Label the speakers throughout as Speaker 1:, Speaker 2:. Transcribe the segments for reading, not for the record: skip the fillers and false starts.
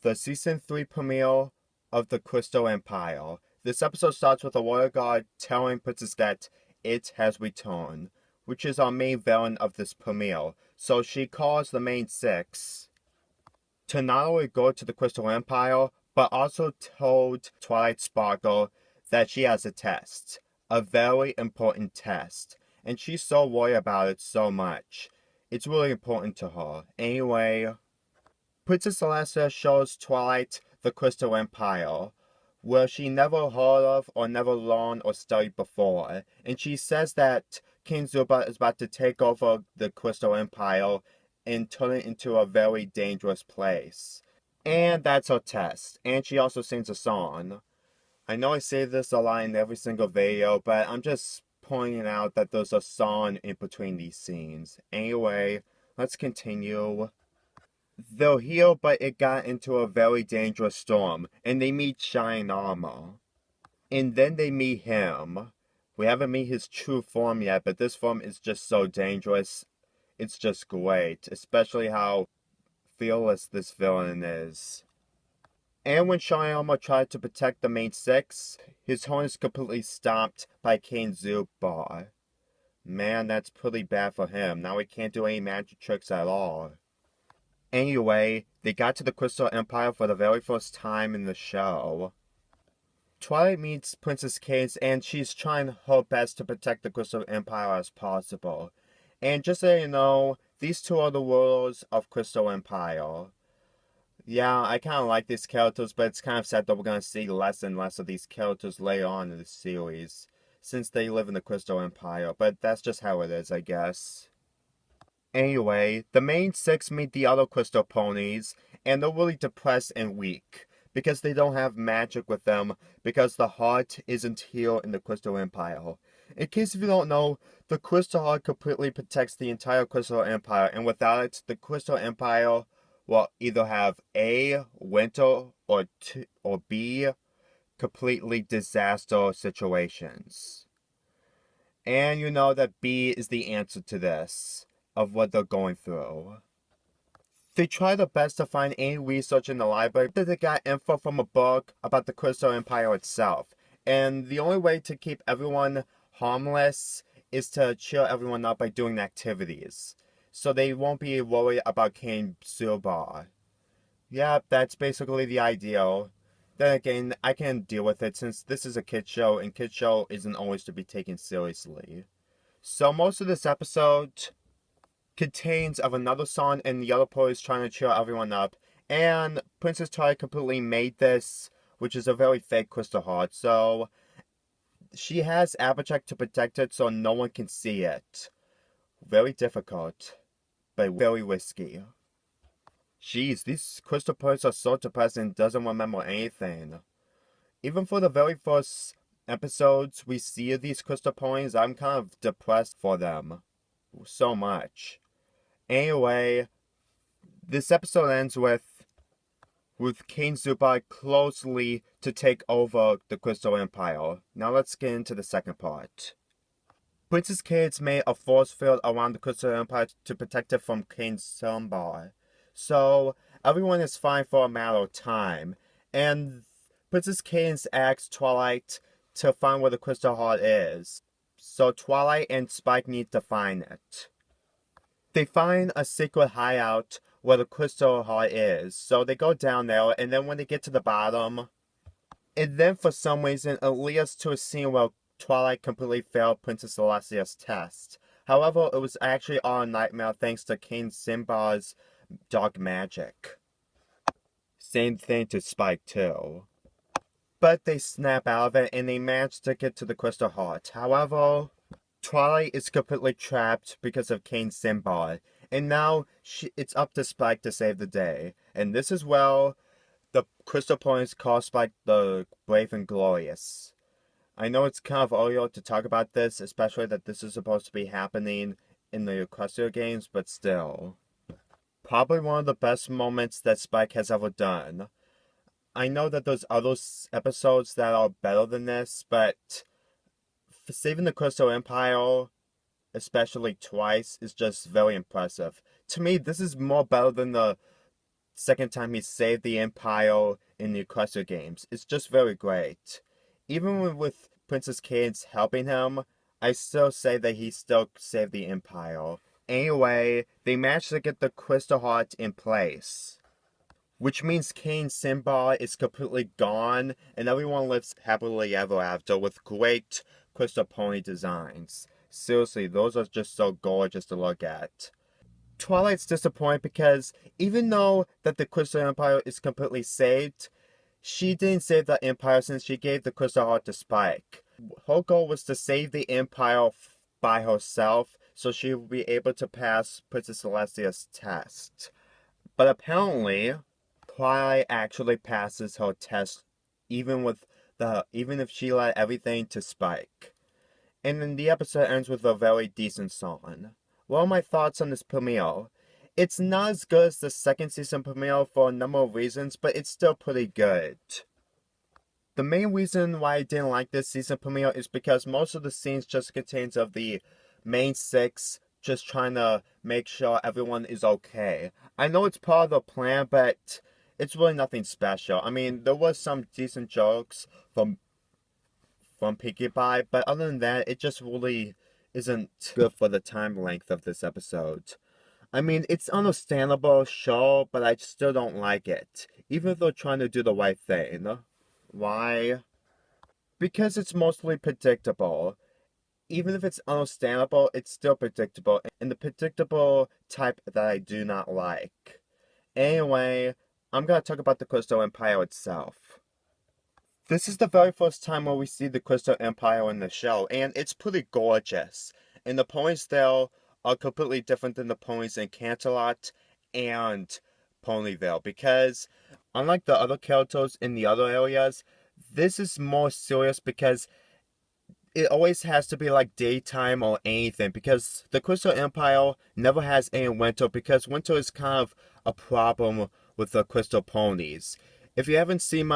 Speaker 1: the Season 3 premiere of the Crystal Empire. This episode starts with a warrior god telling Princess that it has returned, which is our main villain of this premiere. So she calls the main six to not only go to the Crystal Empire, but also told Twilight Sparkle that she has a test. A very important test. And she's so worried about it so much. It's really important to her. Anyway, Princess Celestia shows Twilight the Crystal Empire, where she never heard of or never learned or studied before. And she says that King Zuba is about to take over the Crystal Empire and turn it into a very dangerous place. And that's her test. And she also sings a song. I know I say this a lot in every single video, but I'm just pointing out that there's a song in between these scenes. Anyway, let's continue. They're here, but it got into a very dangerous storm, and they meet Shine Armor. And then they meet him. We haven't met his true form yet, but this form is just so dangerous. It's just great, especially how fearless this villain is. And when Shine Armor tried to protect the main six, his horn is completely stopped by King Zubar. Man, that's pretty bad for him. Now he can't do any magic tricks at all. Anyway, they got to the Crystal Empire for the very first time in the show. Twilight meets Princess Cadance, and she's trying her best to protect the Crystal Empire as possible. And just so you know, these two are the rulers of Crystal Empire. Yeah, I kind of like these characters, but it's kind of sad that we're going to see less and less of these characters later on in the series, since they live in the Crystal Empire, but that's just how it is, I guess. Anyway, the main six meet the other crystal ponies, and they're really depressed and weak, because they don't have magic with them, because the heart isn't here in the Crystal Empire. In case if you don't know, the Crystal Heart completely protects the entire Crystal Empire, and without it, the Crystal Empire will either have A, winter, or B, completely disaster situations. And you know that B is the answer to this, of what they're going through. They try their best to find any research in the library, but they got info from a book about the Crystal Empire itself. And the only way to keep everyone harmless is to cheer everyone up by doing activities, so they won't be worried about King Zubar. Yeah, that's basically the ideal. Then again, I can deal with it since this is a kid show, and kid show isn't always to be taken seriously. So most of this episode contains of another song and the other poets trying to cheer everyone up, and Princess Twilight completely made this, which is a very fake crystal heart, so she has Applejack to protect it so no one can see it. Very difficult, but very risky. Jeez, these crystal poets are so depressed and doesn't remember anything. Even for the very first episodes we see of these crystal ponies, I'm kind of depressed for them. So much. Anyway, this episode ends with King Zubar closely to take over the Crystal Empire. Now let's get into the second part. Princess Cadance made a force field around the Crystal Empire to protect it from King Zubar. So everyone is fine for a matter of time. And Princess Cadance asks Twilight to find where the Crystal Heart is. So Twilight and Spike need to find it. They find a secret hideout where the Crystal Heart is, so they go down there, and then when they get to the bottom, and then for some reason it leads to a scene where Twilight completely failed Princess Celestia's test. However, it was actually all a nightmare thanks to King Simba's dark magic. Same thing to Spike too. But they snap out of it and they manage to get to the Crystal Heart. However, Twilight is completely trapped because of King Simba, and now it's up to Spike to save the day. And this is where the Crystal Ponies call Spike the Brave and Glorious. I know it's kind of early to talk about this, especially that this is supposed to be happening in the Equestria games, but still. Probably one of the best moments that Spike has ever done. I know that there's other episodes that are better than this, but saving the Crystal Empire, especially twice, is just very impressive. To me, this is more better than the second time he saved the Empire in the Crystal games. It's just very great. Even with Princess Cadence helping him, I still say that he still saved the Empire. Anyway, they managed to get the Crystal Heart in place, which means Kane's symbol is completely gone, and everyone lives happily ever after with great Crystal Pony designs. Seriously, those are just so gorgeous to look at. Twilight's disappointed because even though that the Crystal Empire is completely saved, she didn't save the Empire since she gave the Crystal Heart to Spike. Her goal was to save the Empire by herself so she would be able to pass Princess Celestia's test. But apparently, Twilight actually passes her test even if she let everything to Spike. And then the episode ends with a very decent song. What are my thoughts on this premiere? It's not as good as the second season premiere for a number of reasons, but it's still pretty good. The main reason why I didn't like this season premiere is because most of the scenes just contains of the main six just trying to make sure everyone is okay. I know it's part of the plan, but it's really nothing special. I mean, there was some decent jokes from Pinkie Pie, but other than that, it just really isn't good for the time length of this episode. I mean, it's understandable, sure, but I still don't like it. Even if they're trying to do the right thing. Why? Because it's mostly predictable. Even if it's understandable, it's still predictable, and the predictable type that I do not like. Anyway, I'm gonna talk about the Crystal Empire itself. This is the very first time where we see the Crystal Empire in the show, and it's pretty gorgeous. And the ponies there are completely different than the ponies in Canterlot and Ponyville, because unlike the other characters in the other areas, this is more serious because it always has to be like daytime or anything, because the Crystal Empire never has any winter, because winter is kind of a problem with the Crystal Ponies. If you haven't seen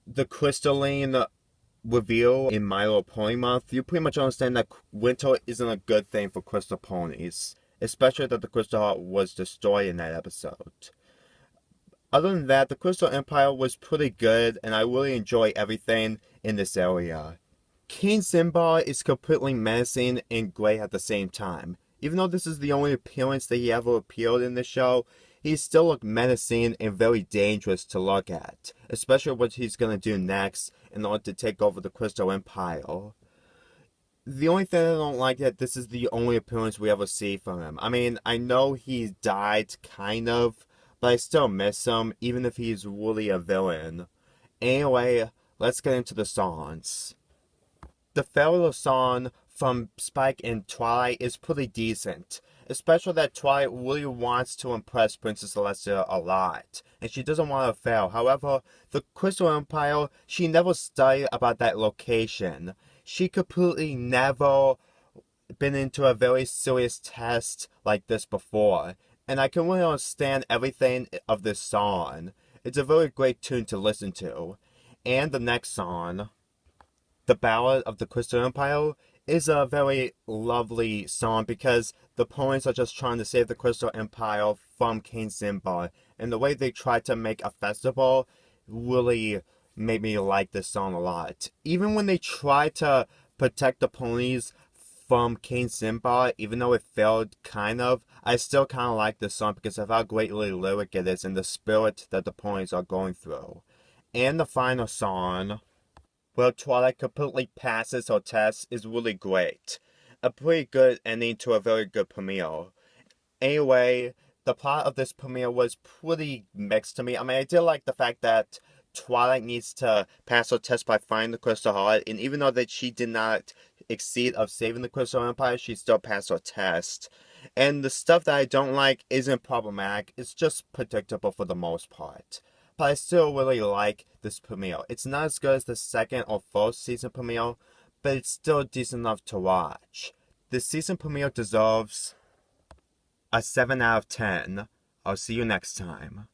Speaker 1: the Crystalline review in My Little Pony Month, you pretty much understand that winter isn't a good thing for Crystal Ponies, especially that the Crystal Heart was destroyed in that episode. Other than that, the Crystal Empire was pretty good, and I really enjoy everything in this area. King Simba is completely menacing and great at the same time. Even though this is the only appearance that he ever appeared in the show, he still looked menacing and very dangerous to look at, especially what he's going to do next in order to take over the Crystal Empire. The only thing I don't like is that this is the only appearance we ever see from him. I mean, I know he died, kind of, but I still miss him, even if he's really a villain. Anyway, let's get into the songs. The farewell song from Spike and Twilight is pretty decent. Especially that Twilight really wants to impress Princess Celestia a lot, and she doesn't want to fail. However, the Crystal Empire, she never studied about that location. She completely never been into a very serious test like this before, and I can really understand everything of this song. It's a very great tune to listen to. And the next song, The Ballad of the Crystal Empire, is a very lovely song because the ponies are just trying to save the Crystal Empire from King Simba, and the way they try to make a festival really made me like this song a lot. Even when they try to protect the ponies from King Simba, even though it failed kind of, I still kind of like this song because of how greatly lyric it is and the spirit that the ponies are going through. And the final song, where Twilight completely passes her test, is really great. A pretty good ending to a very good premiere. Anyway, the plot of this premiere was pretty mixed to me. I mean, I did like the fact that Twilight needs to pass her test by finding the Crystal Heart, and even though that she did not exceed of saving the Crystal Empire, she still passed her test. And the stuff that I don't like isn't problematic, it's just predictable for the most part. But I still really like this premiere. It's not as good as the second or first season premiere, but it's still decent enough to watch. This season premiere deserves a 7 out of 10. I'll see you next time.